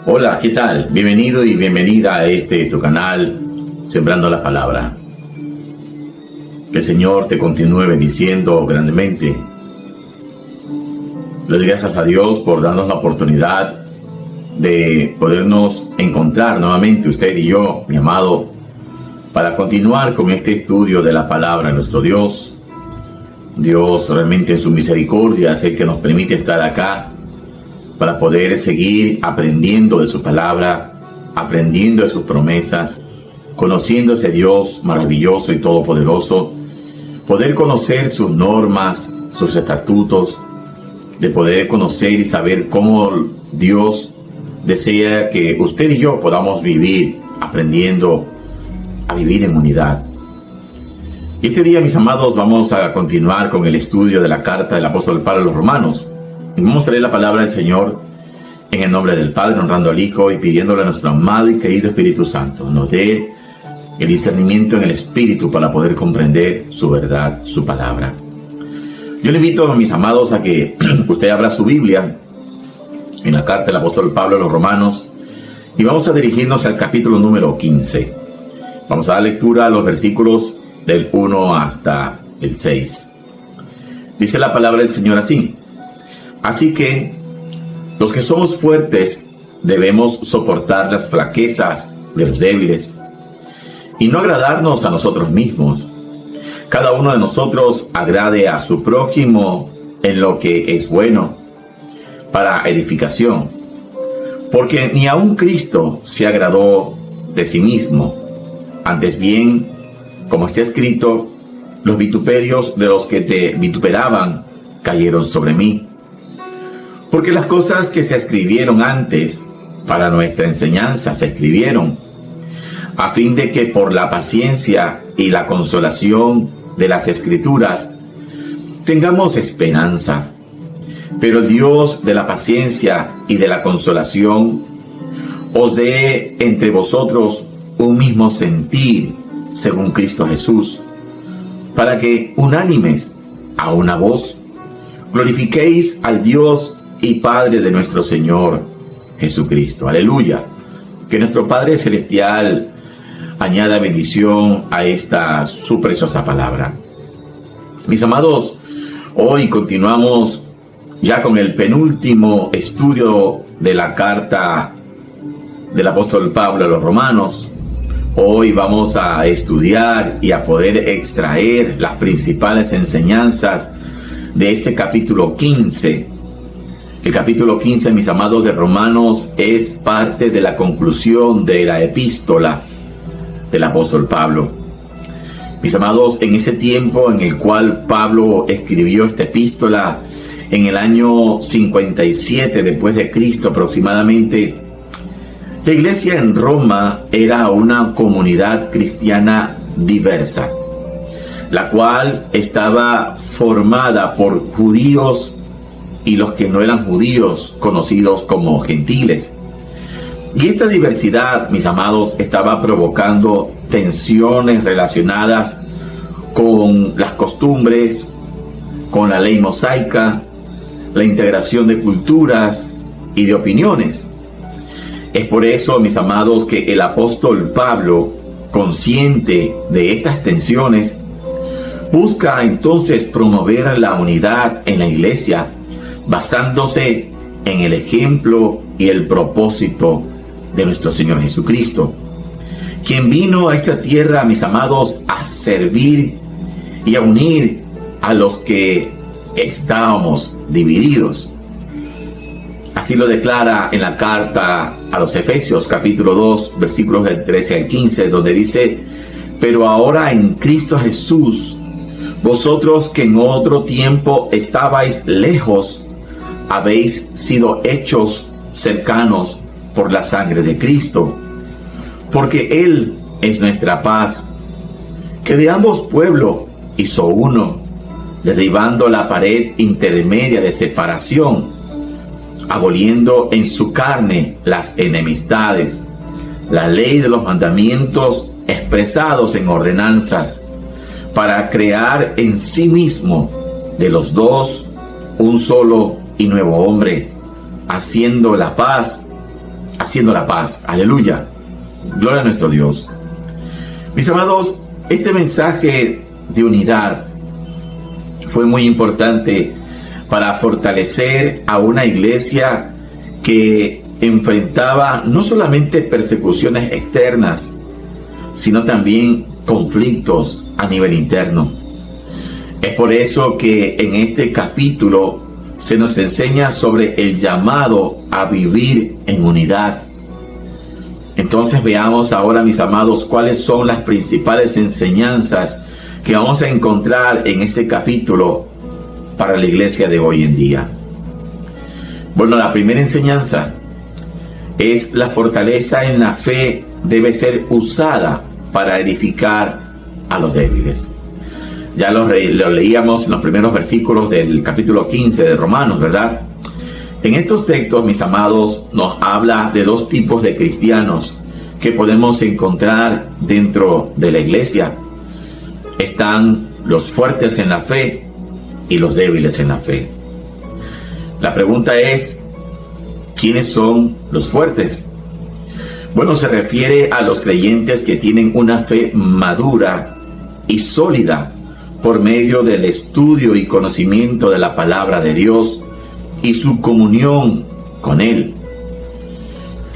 Hola, ¿qué tal? Bienvenido y bienvenida a tu canal, Sembrando la Palabra. Que el Señor te continúe bendiciendo grandemente. Le doy gracias a Dios por darnos la oportunidad de podernos encontrar nuevamente, usted y yo, mi amado, para continuar con este estudio de la palabra de nuestro Dios. Dios realmente en su misericordia es el que nos permite estar acá para poder seguir aprendiendo de su palabra, aprendiendo de sus promesas, conociendo ese Dios maravilloso y todopoderoso, poder conocer sus normas, sus estatutos, de poder conocer y saber cómo Dios desea que usted y yo podamos vivir aprendiendo a vivir en unidad. Y este día, mis amados, vamos a continuar con el estudio de la carta del apóstol Pablo a los Romanos. Y vamos a leer la palabra del Señor en el nombre del Padre, honrando al Hijo y pidiéndole a nuestro amado y querido Espíritu Santo nos dé el discernimiento en el Espíritu para poder comprender su verdad, su palabra. Yo le invito a mis amados a que usted abra su Biblia en la carta del apóstol Pablo a los Romanos y vamos a dirigirnos al capítulo número 15. Vamos a dar lectura a los versículos del 1 hasta el 6. Dice la palabra del Señor así: Así que los que somos fuertes debemos soportar las flaquezas de los débiles y no agradarnos a nosotros mismos. Cada uno de nosotros agrade a su prójimo en lo que es bueno, para edificación, porque ni aun Cristo se agradó de sí mismo. Antes bien, como está escrito, los vituperios de los que te vituperaban cayeron sobre mí. Porque las cosas que se escribieron antes para nuestra enseñanza se escribieron, a fin de que por la paciencia y la consolación de las Escrituras tengamos esperanza. Pero el Dios de la paciencia y de la consolación os dé entre vosotros un mismo sentir según Cristo Jesús, para que unánimes a una voz glorifiquéis al Dios y Padre de nuestro Señor Jesucristo. Aleluya. Que nuestro Padre Celestial añada bendición a esta su preciosa palabra. Mis amados, hoy continuamos ya con el penúltimo estudio de la carta del apóstol Pablo a los Romanos. Hoy vamos a estudiar y a poder extraer las principales enseñanzas de este capítulo 15. El capítulo 15, mis amados, de Romanos es parte de la conclusión de la epístola del apóstol Pablo. Mis amados, en ese tiempo en el cual Pablo escribió esta epístola, en el año 57 después de Cristo aproximadamente, la iglesia en Roma era una comunidad cristiana diversa, la cual estaba formada por judíos y los que no eran judíos, conocidos como gentiles. Y esta diversidad, mis amados, estaba provocando tensiones relacionadas con las costumbres, con la ley mosaica, la integración de culturas y de opiniones. Es por eso, mis amados, que el apóstol Pablo, consciente de estas tensiones, busca entonces promover la unidad en la iglesia, basándose en el ejemplo y el propósito de nuestro Señor Jesucristo, quien vino a esta tierra, mis amados, a servir y a unir a los que estábamos divididos. Así lo declara en la carta a los Efesios, capítulo 2, versículos del 13 al 15, donde dice: Pero ahora en Cristo Jesús, vosotros que en otro tiempo estabais lejos, habéis sido hechos cercanos por la sangre de Cristo, porque Él es nuestra paz, que de ambos pueblos hizo uno, derribando la pared intermedia de separación, aboliendo en su carne las enemistades, la ley de los mandamientos expresados en ordenanzas, para crear en sí mismo de los dos un solo y nuevo hombre, haciendo la paz, haciendo la paz. Aleluya. Gloria a nuestro Dios. Mis amados, este mensaje de unidad fue muy importante para fortalecer a una iglesia que enfrentaba no solamente persecuciones externas, sino también conflictos a nivel interno. Es por eso que en este capítulo se nos enseña sobre el llamado a vivir en unidad. Entonces veamos ahora, mis amados, cuáles son las principales enseñanzas que vamos a encontrar en este capítulo para la iglesia de hoy en día. Bueno, la primera enseñanza es la fortaleza en la fe debe ser usada para edificar a los débiles. Ya lo leíamos en los primeros versículos del capítulo 15 de Romanos, ¿verdad? En estos textos, mis amados, nos habla de dos tipos de cristianos que podemos encontrar dentro de la iglesia. Están los fuertes en la fe y los débiles en la fe. La pregunta es, ¿quiénes son los fuertes? Bueno, se refiere a los creyentes que tienen una fe madura y sólida por medio del estudio y conocimiento de la palabra de Dios y su comunión con Él,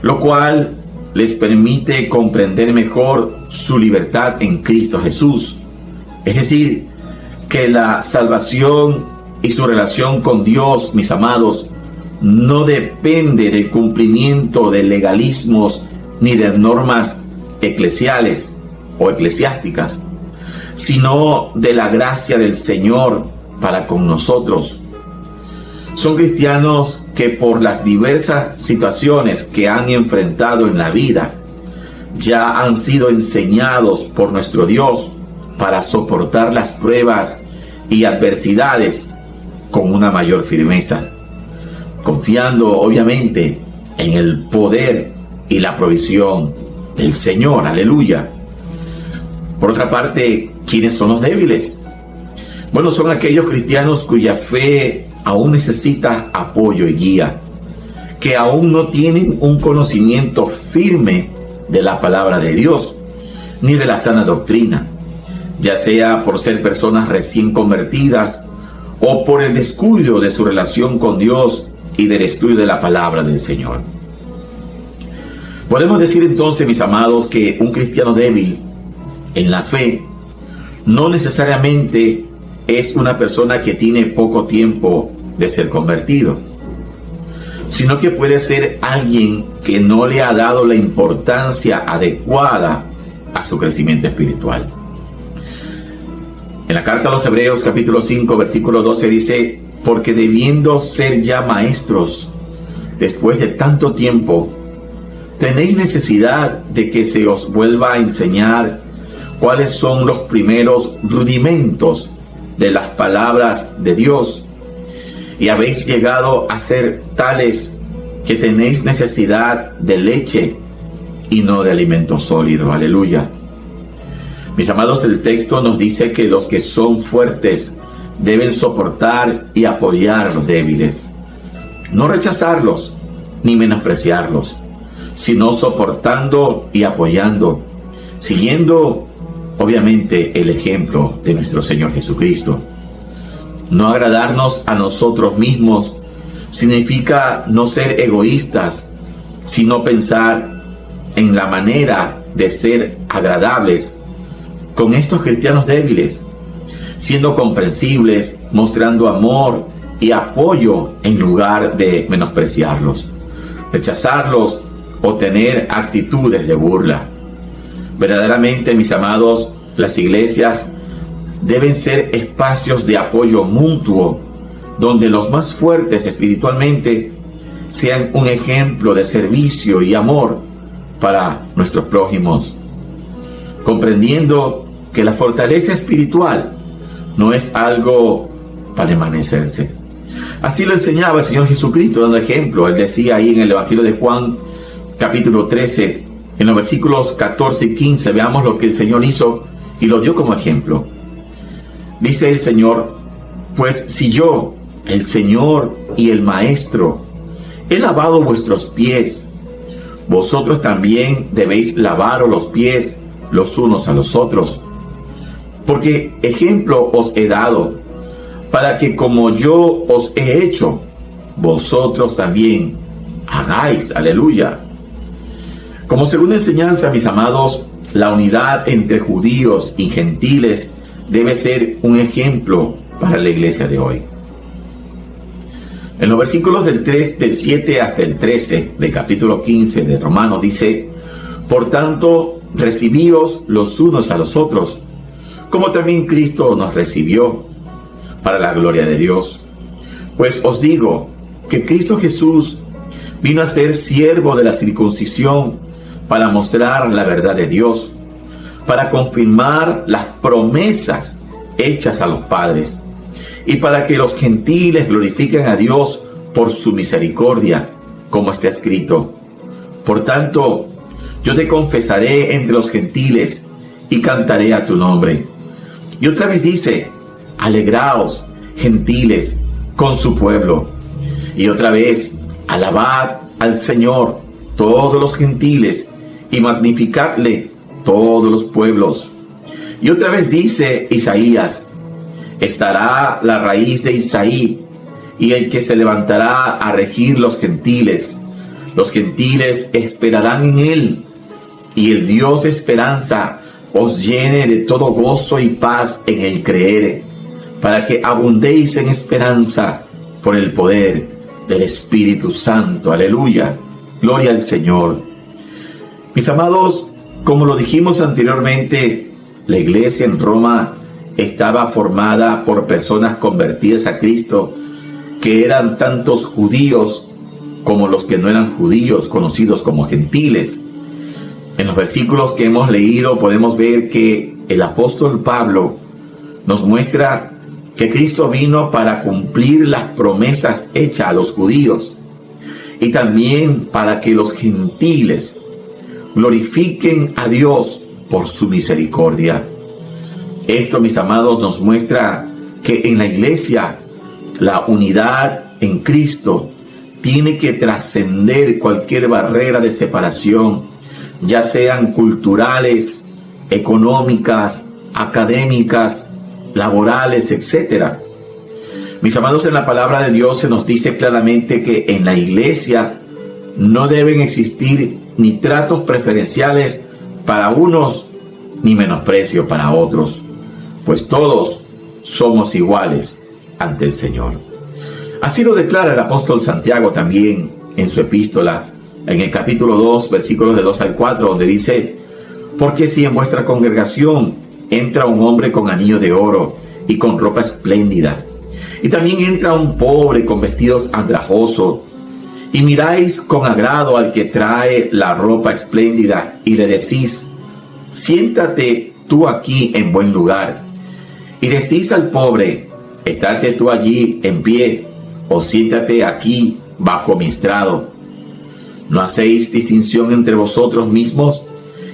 lo cual les permite comprender mejor su libertad en Cristo Jesús. Es decir, que la salvación y su relación con Dios, mis amados, no depende del cumplimiento de legalismos ni de normas eclesiales o eclesiásticas, sino de la gracia del Señor para con nosotros. Son cristianos que por las diversas situaciones que han enfrentado en la vida, ya han sido enseñados por nuestro Dios para soportar las pruebas y adversidades con una mayor firmeza, confiando obviamente en el poder y la provisión del Señor. Aleluya. Por otra parte, ¿quiénes son los débiles? Bueno, son aquellos cristianos cuya fe aún necesita apoyo y guía, que aún no tienen un conocimiento firme de la palabra de Dios, ni de la sana doctrina, ya sea por ser personas recién convertidas o por el descuido de su relación con Dios y del estudio de la palabra del Señor. Podemos decir entonces, mis amados, que un cristiano débil en la fe no necesariamente es una persona que tiene poco tiempo de ser convertido, sino que puede ser alguien que no le ha dado la importancia adecuada a su crecimiento espiritual. En la carta a los Hebreos, capítulo 5, versículo 12 dice: porque debiendo ser ya maestros, después de tanto tiempo, tenéis necesidad de que se os vuelva a enseñar cuáles son los primeros rudimentos de las palabras de Dios, y habéis llegado a ser tales que tenéis necesidad de leche y no de alimento sólido. Aleluya. Mis amados, el texto nos dice que los que son fuertes deben soportar y apoyar a los débiles, no rechazarlos ni menospreciarlos, sino soportando y apoyando, siguiendo obviamente el ejemplo de nuestro Señor Jesucristo. No agradarnos a nosotros mismos significa no ser egoístas, sino pensar en la manera de ser agradables con estos cristianos débiles, siendo comprensibles, mostrando amor y apoyo en lugar de menospreciarlos, rechazarlos o tener actitudes de burla. Verdaderamente, mis amados, las iglesias deben ser espacios de apoyo mutuo, donde los más fuertes espiritualmente sean un ejemplo de servicio y amor para nuestros prójimos, comprendiendo que la fortaleza espiritual no es algo para envanecerse. Así lo enseñaba el Señor Jesucristo, dando ejemplo. Él decía ahí en el Evangelio de Juan, capítulo 13, en los versículos 14 y 15, veamos lo que el Señor hizo y lo dio como ejemplo. Dice el Señor: pues si yo, el Señor y el Maestro, he lavado vuestros pies, vosotros también debéis lavaros los pies los unos a los otros, porque ejemplo os he dado, para que como yo os he hecho, vosotros también hagáis. Aleluya. Como segunda enseñanza, mis amados, la unidad entre judíos y gentiles debe ser un ejemplo para la iglesia de hoy. En los versículos del 7 hasta el 13 del capítulo 15 de Romanos dice: por tanto, recibíos los unos a los otros, como también Cristo nos recibió, para la gloria de Dios. Pues os digo que Cristo Jesús vino a ser siervo de la circuncisión para mostrar la verdad de Dios, para confirmar las promesas hechas a los padres, y para que los gentiles glorifiquen a Dios por su misericordia, como está escrito: por tanto, yo te confesaré entre los gentiles y cantaré a tu nombre. Y otra vez dice: alegraos, gentiles, con su pueblo. Y otra vez: alabad al Señor, todos los gentiles, y magnificadle, todos los pueblos. Y otra vez dice Isaías: estará la raíz de Isaí, y el que se levantará a regir los gentiles. Los gentiles esperarán en él, y el Dios de esperanza os llene de todo gozo y paz en el creer, para que abundéis en esperanza por el poder del Espíritu Santo. Aleluya. Gloria al Señor. Mis amados, como lo dijimos anteriormente, la iglesia en Roma estaba formada por personas convertidas a Cristo, que eran tantos judíos como los que no eran judíos, conocidos como gentiles. En los versículos que hemos leído podemos ver que el apóstol Pablo nos muestra que Cristo vino para cumplir las promesas hechas a los judíos y también para que los gentiles glorifiquen a Dios por su misericordia. Esto, mis amados, nos muestra que en la iglesia la unidad en Cristo tiene que trascender cualquier barrera de separación, ya sean culturales, económicas, académicas, laborales, etc. Mis amados, en la palabra de Dios se nos dice claramente que en la iglesia no deben existir ni tratos preferenciales para unos, ni menosprecio para otros, pues todos somos iguales ante el Señor. Así lo declara el apóstol Santiago también en su epístola, en el capítulo 2, versículos de 2 al 4, donde dice: porque si en vuestra congregación entra un hombre con anillo de oro y con ropa espléndida, y también entra un pobre con vestidos andrajosos, y miráis con agrado al que trae la ropa espléndida, y le decís: siéntate tú aquí en buen lugar, y decís al pobre: estate tú allí en pie, o siéntate aquí bajo mi estrado, ¿no hacéis distinción entre vosotros mismos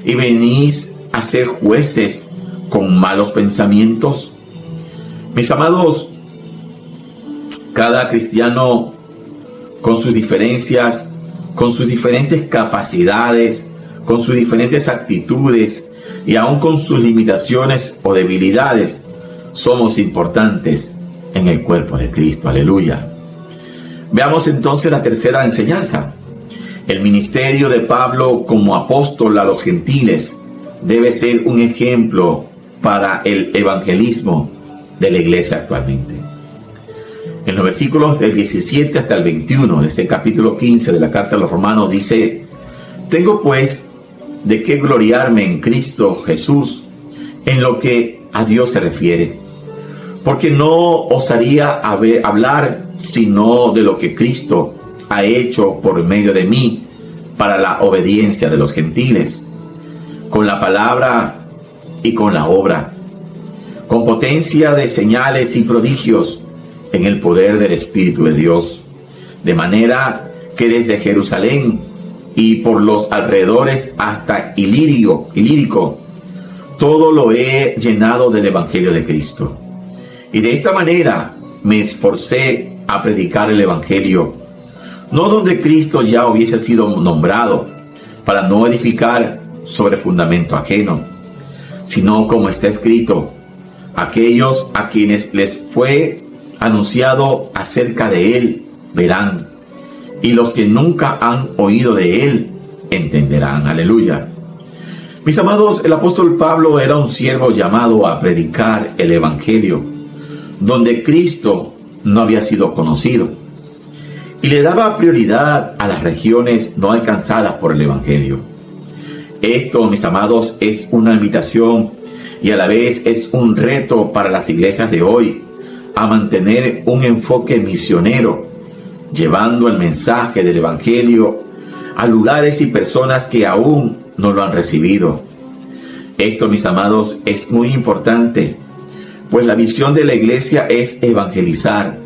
y venís a ser jueces con malos pensamientos? Mis amados, cada cristiano, con sus diferencias, con sus diferentes capacidades, con sus diferentes actitudes y aún con sus limitaciones o debilidades, somos importantes en el cuerpo de Cristo. Aleluya. Veamos entonces la tercera enseñanza. El ministerio de Pablo como apóstol a los gentiles debe ser un ejemplo para el evangelismo de la iglesia actualmente. En los versículos del 17 hasta el 21 de este capítulo 15 de la carta a los Romanos dice: tengo pues de qué gloriarme en Cristo Jesús en lo que a Dios se refiere, porque no osaría hablar sino de lo que Cristo ha hecho por medio de mí para la obediencia de los gentiles, con la palabra y con la obra, con potencia de señales y prodigios en el poder del Espíritu de Dios, de manera que desde Jerusalén y por los alrededores hasta Ilírico, todo lo he llenado del Evangelio de Cristo. Y de esta manera me esforcé a predicar el Evangelio, no donde Cristo ya hubiese sido nombrado, para no edificar sobre fundamento ajeno, sino como está escrito, aquellos a quienes les fue anunciado acerca de él verán, y los que nunca han oído de él entenderán. Aleluya. Mis amados, el apóstol Pablo era un siervo llamado a predicar el evangelio, donde Cristo no había sido conocido, y le daba prioridad a las regiones no alcanzadas por el evangelio. Esto, mis amados, es una invitación y a la vez es un reto para las iglesias de hoy a mantener un enfoque misionero, llevando el mensaje del evangelio a lugares y personas que aún no lo han recibido. Esto, mis amados, es muy importante, pues la visión de la iglesia es evangelizar,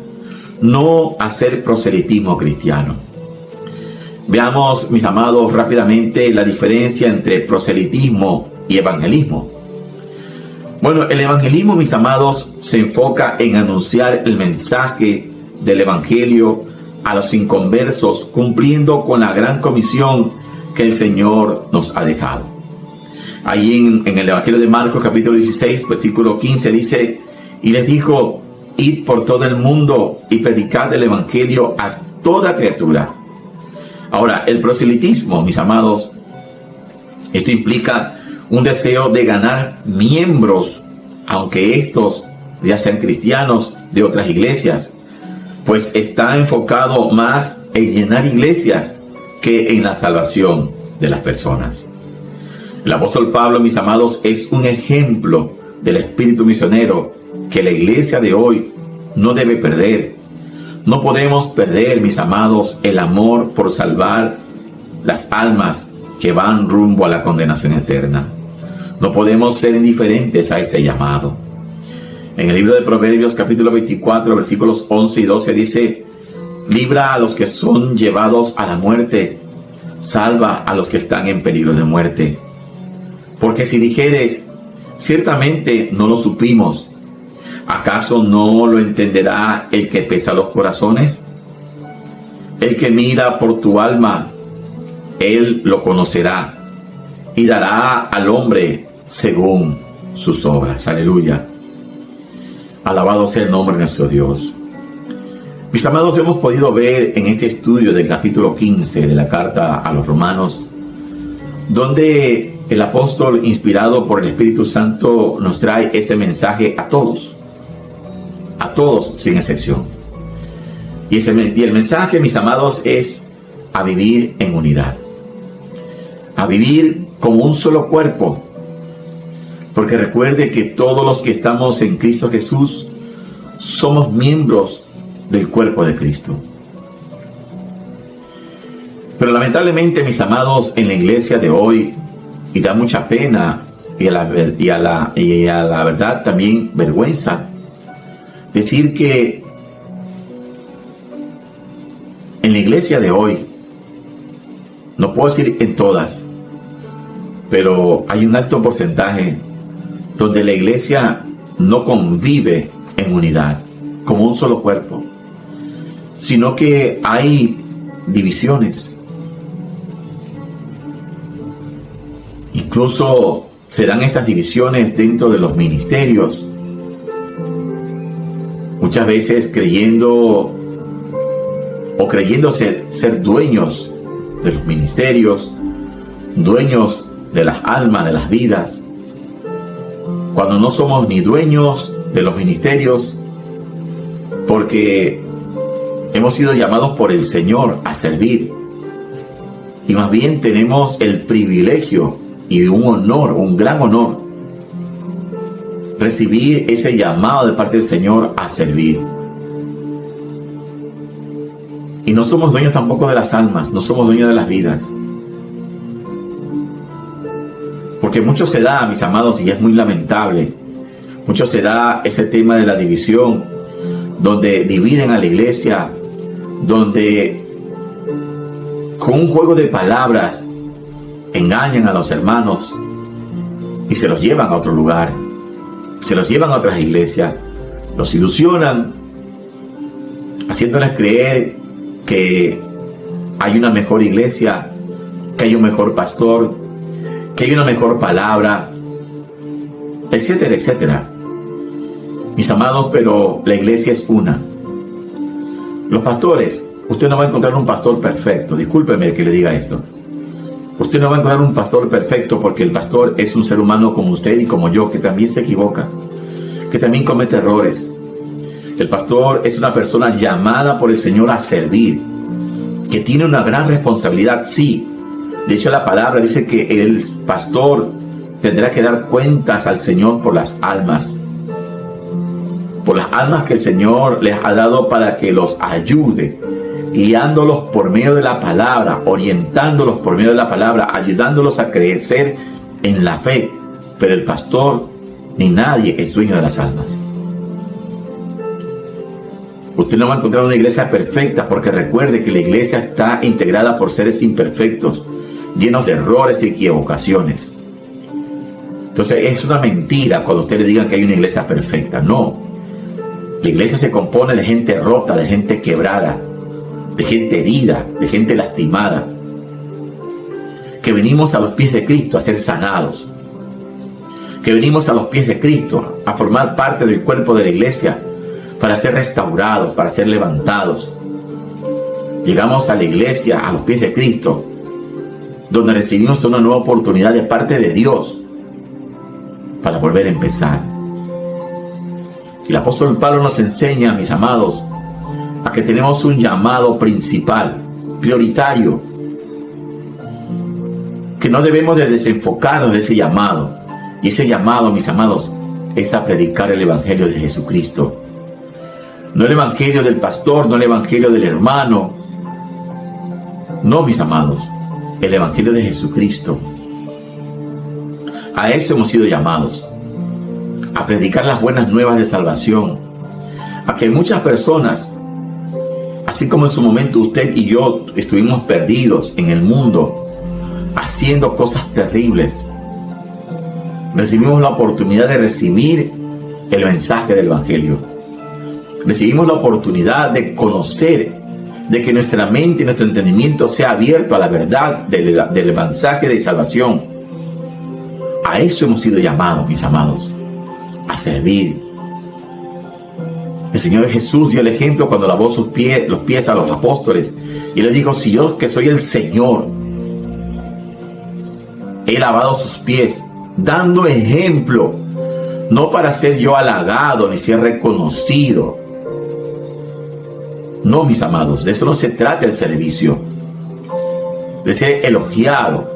no hacer proselitismo cristiano. Veamos, mis amados, rápidamente la diferencia entre proselitismo y evangelismo. Bueno, el evangelismo, mis amados, se enfoca en anunciar el mensaje del evangelio a los inconversos, cumpliendo con la gran comisión que el Señor nos ha dejado. Ahí en el Evangelio de Marcos, capítulo 16, versículo 15, dice, y les dijo, id por todo el mundo y predicad el evangelio a toda criatura. Ahora, el proselitismo, mis amados, esto implica un deseo de ganar miembros, aunque estos ya sean cristianos de otras iglesias, pues está enfocado más en llenar iglesias que en la salvación de las personas. El apóstol Pablo, mis amados, es un ejemplo del espíritu misionero que la iglesia de hoy no debe perder. No podemos perder, mis amados, el amor por salvar las almas que van rumbo a la condenación eterna. No podemos ser indiferentes a este llamado. En el libro de Proverbios, capítulo 24, versículos 11 y 12, dice, libra a los que son llevados a la muerte, salva a los que están en peligro de muerte. Porque si dijeres, ciertamente no lo supimos, ¿acaso no lo entenderá el que pesa los corazones? El que mira por tu alma, él lo conocerá y dará al hombre según sus obras. Aleluya. Alabado sea el nombre de nuestro Dios. Mis amados, hemos podido ver en este estudio del capítulo 15 de la carta a los Romanos, donde el apóstol, inspirado por el Espíritu Santo, nos trae ese mensaje a todos sin excepción. Y el mensaje, mis amados, es a vivir en unidad, a vivir como un solo cuerpo, porque recuerde que todos los que estamos en Cristo Jesús somos miembros del cuerpo de Cristo. Pero lamentablemente, mis amados, en la iglesia de hoy, y da mucha pena y a la verdad también vergüenza decir que en la iglesia de hoy, no puedo decir en todas, pero hay un alto porcentaje donde la iglesia no convive en unidad, como un solo cuerpo, sino que hay divisiones. Incluso se dan estas divisiones dentro de los ministerios, muchas veces creyéndose ser dueños de los ministerios, dueños de las almas, de las vidas, cuando no somos ni dueños de los ministerios, porque hemos sido llamados por el Señor a servir, y más bien tenemos el privilegio y un honor, un gran honor, recibir ese llamado de parte del Señor a servir. Y no somos dueños tampoco de las almas, no somos dueños de las vidas. Porque mucho se da, mis amados, y es muy lamentable, mucho se da ese tema de la división, donde dividen a la iglesia, donde con un juego de palabras engañan a los hermanos y se los llevan a otro lugar, se los llevan a otras iglesias, los ilusionan, haciéndoles creer que hay una mejor iglesia que hay un mejor pastor, que hay una mejor palabra, etcétera, etcétera. Mis amados, pero la iglesia es una. Los pastores, usted no va a encontrar un pastor perfecto. Discúlpeme que le diga esto. Usted no va a encontrar un pastor perfecto, porque el pastor es un ser humano como usted y como yo, que también se equivoca, que también comete errores. El pastor es una persona llamada por el Señor a servir, que tiene una gran responsabilidad, sí. De hecho, la palabra dice que el pastor tendrá que dar cuentas al Señor por las almas que el Señor les ha dado, para que los ayude, guiándolos por medio de la palabra, orientándolos por medio de la palabra, ayudándolos a crecer en la fe. Pero el pastor ni nadie es dueño de las almas. Usted no va a encontrar una iglesia perfecta, porque recuerde que la iglesia está integrada por seres imperfectos, llenos de errores y equivocaciones. Entonces es una mentira cuando usted le digan que hay una iglesia perfecta. No. La iglesia se compone de gente rota, de gente quebrada, de gente herida, de gente lastimada, que venimos a los pies de Cristo a ser sanados, que venimos a los pies de Cristo a formar parte del cuerpo de la iglesia, para ser restaurados, para ser levantados. Llegamos a la iglesia, a los pies de Cristo, donde recibimos una nueva oportunidad de parte de Dios para volver a empezar. Y el apóstol Pablo nos enseña, mis amados, a que tenemos un llamado principal, prioritario, que no debemos de desenfocarnos de ese llamado. Y ese llamado, mis amados, es a predicar el evangelio de Jesucristo. No el evangelio del pastor, no el evangelio del hermano. No, mis amados, el evangelio de Jesucristo. A eso hemos sido llamados, a predicar las buenas nuevas de salvación, a que muchas personas, así como en su momento usted y yo estuvimos perdidos en el mundo, haciendo cosas terribles, recibimos la oportunidad de recibir el mensaje del evangelio. Recibimos la oportunidad de conocer, de que nuestra mente y nuestro entendimiento sea abierto a la verdad del mensaje de salvación. A eso hemos sido llamados, mis amados, a servir. El Señor Jesús dio el ejemplo cuando lavó los pies a los apóstoles, y les dijo: si yo, que soy el Señor, he lavado sus pies, dando ejemplo, no para ser yo halagado ni ser reconocido. No, mis amados, de eso no se trata el servicio, de ser elogiado,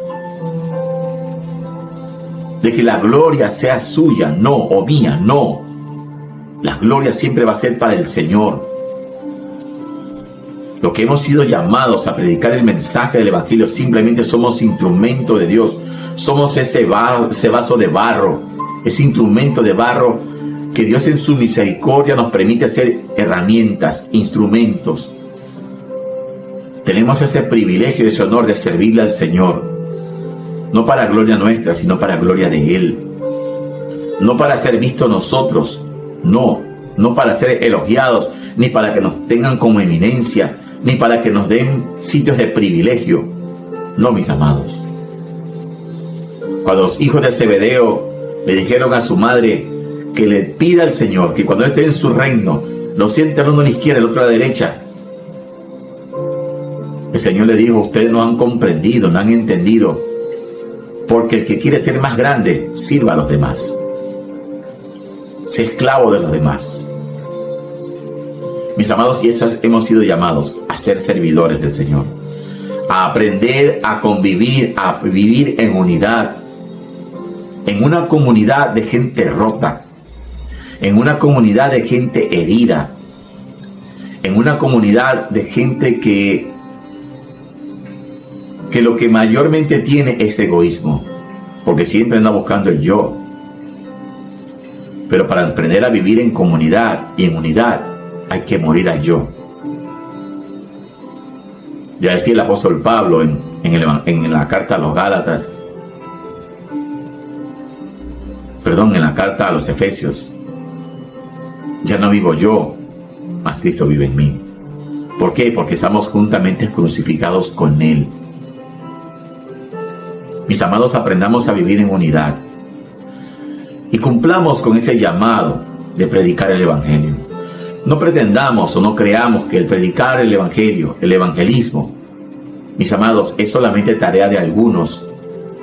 de que la gloria sea suya, no, o mía, no. La gloria siempre va a ser para el Señor. Lo que hemos sido llamados a predicar el mensaje del evangelio, simplemente somos instrumento de Dios. Somos ese vaso de barro, ese instrumento de barro que Dios en su misericordia nos permite ser herramientas, instrumentos. Tenemos ese privilegio y ese honor de servirle al Señor, no para gloria nuestra, sino para gloria de Él. No para ser vistos nosotros, no para ser elogiados, ni para que nos tengan como eminencia, ni para que nos den sitios de privilegio. No, mis amados. Cuando los hijos de Zebedeo le dijeron a su madre que le pida al Señor que cuando esté en su reino lo siente uno a la izquierda y el otro a la derecha, el Señor le dijo: ustedes no han comprendido, no han entendido, porque el que quiere ser más grande, sirva a los demás, sea esclavo de los demás. Mis amados, y eso hemos sido llamados, a ser servidores del Señor, a aprender a convivir, a vivir en unidad, en una comunidad de gente rota, en una comunidad de gente herida, en una comunidad de gente que lo que mayormente tiene es egoísmo, porque siempre anda buscando el yo. Pero para aprender a vivir en comunidad y en unidad, hay que morir al yo. Ya decía el apóstol Pablo en la carta a los Gálatas, en la carta a los Efesios: ya no vivo yo, mas Cristo vive en mí. ¿Por qué? Porque estamos juntamente crucificados con Él. Mis amados, aprendamos a vivir en unidad y cumplamos con ese llamado de predicar el Evangelio. No pretendamos o no creamos que el predicar el Evangelio, el evangelismo, mis amados, es solamente tarea de algunos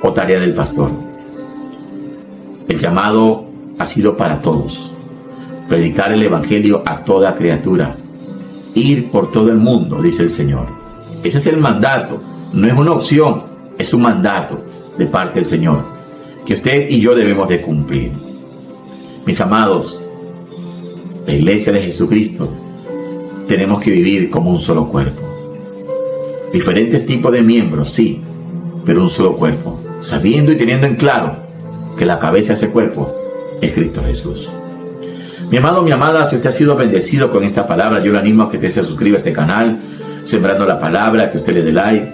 o tarea del pastor. El llamado ha sido para todos. Predicar el Evangelio a toda criatura. Ir por todo el mundo, dice el Señor. Ese es el mandato. No es una opción, es un mandato de parte del Señor que usted y yo debemos de cumplir. Mis amados, la Iglesia de Jesucristo, tenemos que vivir como un solo cuerpo. Diferentes tipos de miembros, sí, pero un solo cuerpo, sabiendo y teniendo en claro que la cabeza de ese cuerpo es Cristo Jesús. Mi amado, mi amada, si usted ha sido bendecido con esta palabra, yo le animo a que usted se suscriba a este canal, Sembrando la Palabra, que usted le dé like,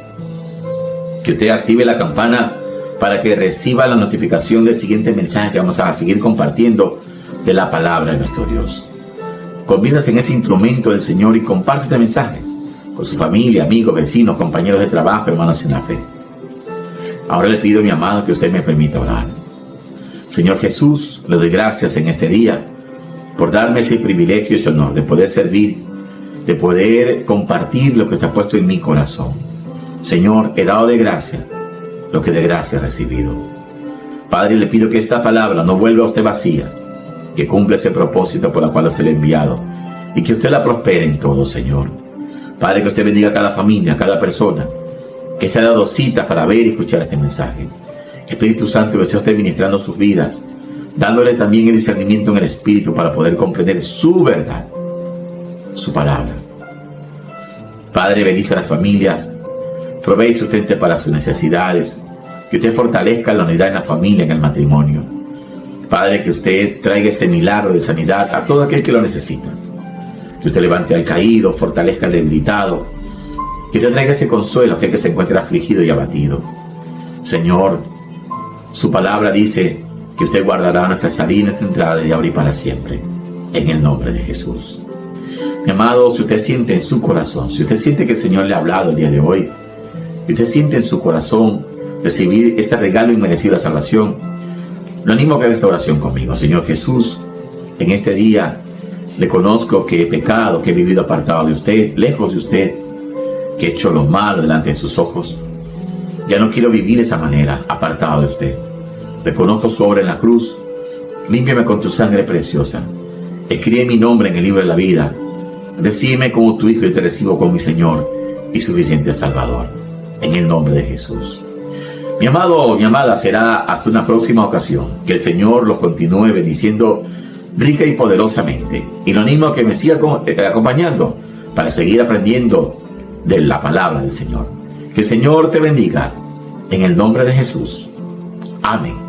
que usted active la campana para que reciba la notificación del siguiente mensaje que vamos a seguir compartiendo de la palabra de nuestro Dios. Conviértase en ese instrumento del Señor y comparte este mensaje con su familia, amigos, vecinos, compañeros de trabajo, hermanos en la fe. Ahora le pido, mi amado, que usted me permita orar. Señor Jesús, le doy gracias en este día por darme ese privilegio y ese honor de poder servir, de poder compartir lo que está puesto en mi corazón. Señor, he dado de gracia lo que de gracia he recibido. Padre, le pido que esta palabra no vuelva a usted vacía, que cumpla ese propósito por el cual usted le ha enviado y que usted la prospere en todo, Señor. Padre, que usted bendiga a cada familia, a cada persona que se ha dado cita para ver y escuchar este mensaje. Espíritu Santo, que sea usted ministrando sus vidas, dándoles también el discernimiento en el Espíritu para poder comprender su verdad, su palabra. Padre, bendice a las familias, provee y sustente para sus necesidades, que usted fortalezca la unidad en la familia, en el matrimonio. Padre, que usted traiga ese milagro de sanidad a todo aquel que lo necesita. Que usted levante al caído, fortalezca al debilitado, que usted traiga ese consuelo a aquel que se encuentra afligido y abatido. Señor, su palabra dice que usted guardará nuestra salida y nuestra entrada desde ahora y para siempre, en el nombre de Jesús. Mi amado, si usted siente en su corazón, si usted siente que el Señor le ha hablado el día de hoy, si usted siente en su corazón recibir este regalo inmerecido de salvación, lo animo a que haga esta oración conmigo. Señor Jesús, en este día le conozco que he pecado, que he vivido apartado de usted, lejos de usted, que he hecho lo malo delante de sus ojos. Ya no quiero vivir de esa manera, apartado de usted. Reconozco su obra en la cruz. Límpiame con tu sangre preciosa. Escribe mi nombre en el libro de la vida. Recíbeme como tu hijo y te recibo como mi Señor y suficiente Salvador. En el nombre de Jesús. Mi amado, mi amada, será hasta una próxima ocasión. Que el Señor los continúe bendiciendo rica y poderosamente. Y lo animo a que me siga acompañando para seguir aprendiendo de la palabra del Señor. Que el Señor te bendiga. En el nombre de Jesús. Amén.